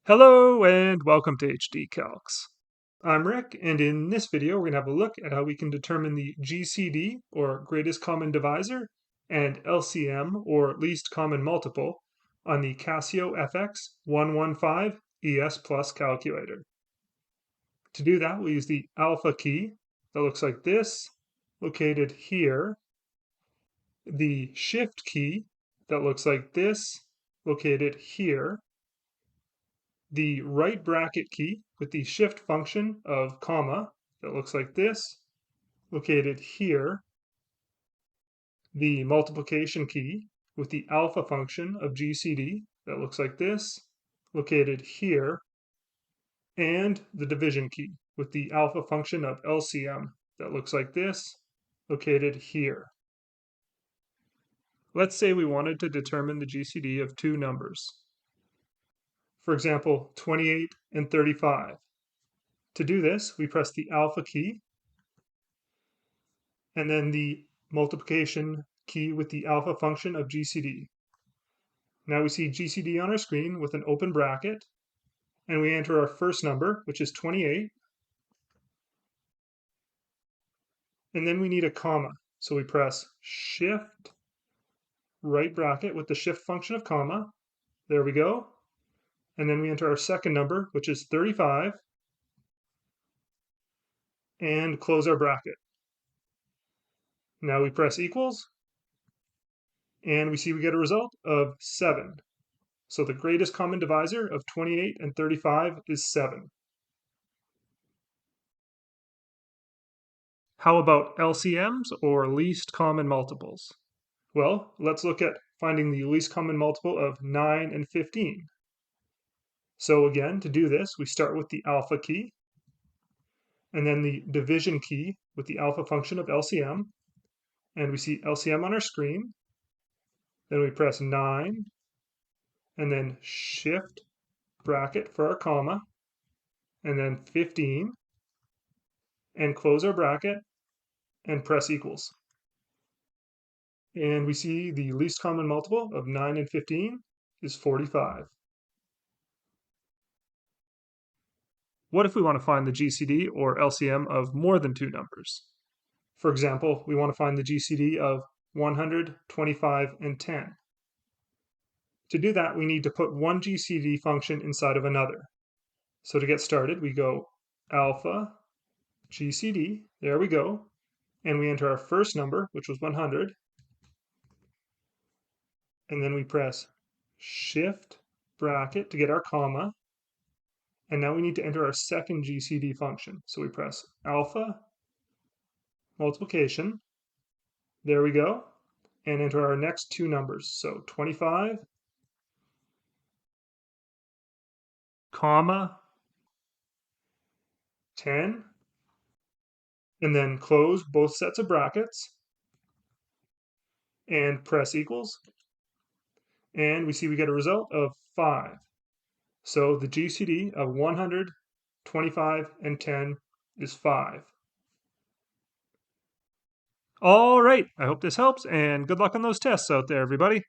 Hello and welcome to HD Calcs. I'm Rick, and in this video we're going to have a look at how we can determine the GCD, or Greatest Common Divisor, and LCM, or Least Common Multiple, on the Casio fx-115 ES Plus calculator. To do that, we'll use the alpha key that looks like this, located here, the shift key that looks like this, located here, the right bracket key with the shift function of comma that looks like this, located here, the multiplication key with the alpha function of GCD that looks like this, located here, and the division key with the alpha function of LCM that looks like this, located here. Let's say we wanted to determine the GCD of two numbers. For example, 28 and 35. To do this, we press the alpha key and then the multiplication key with the alpha function of GCD. Now we see GCD on our screen with an open bracket, and we enter our first number, which is 28, and then we need a comma. So we press shift, right bracket with the shift function of comma. There we go. And then we enter our second number, which is 35, and close our bracket. Now we press equals, and we see we get a result of 7. So the greatest common divisor of 28 and 35 is 7. How about LCMs, or least common multiples? Well, let's look at finding the least common multiple of 9 and 15. So again, to do this, we start with the alpha key, and then the division key with the alpha function of LCM, and we see LCM on our screen. Then we press 9, and then shift bracket for our comma, and then 15, and close our bracket, and press equals. And we see the least common multiple of 9 and 15 is 45. What if we want to find the GCD or LCM of more than two numbers? For example, we want to find the GCD of 100, 25, and 10. To do that, we need to put one GCD function inside of another. So to get started, we go alpha GCD, there we go, and we enter our first number, which was 100, and then we press shift bracket to get our comma, and now we need to enter our second GCD function. So we press alpha multiplication, there we go, and enter our next two numbers. So 25, comma, 10, and then close both sets of brackets and press equals. And we see we get a result of 5. So the GCD of 100, 25, and 10 is 5. All right, I hope this helps, and good luck on those tests out there, everybody.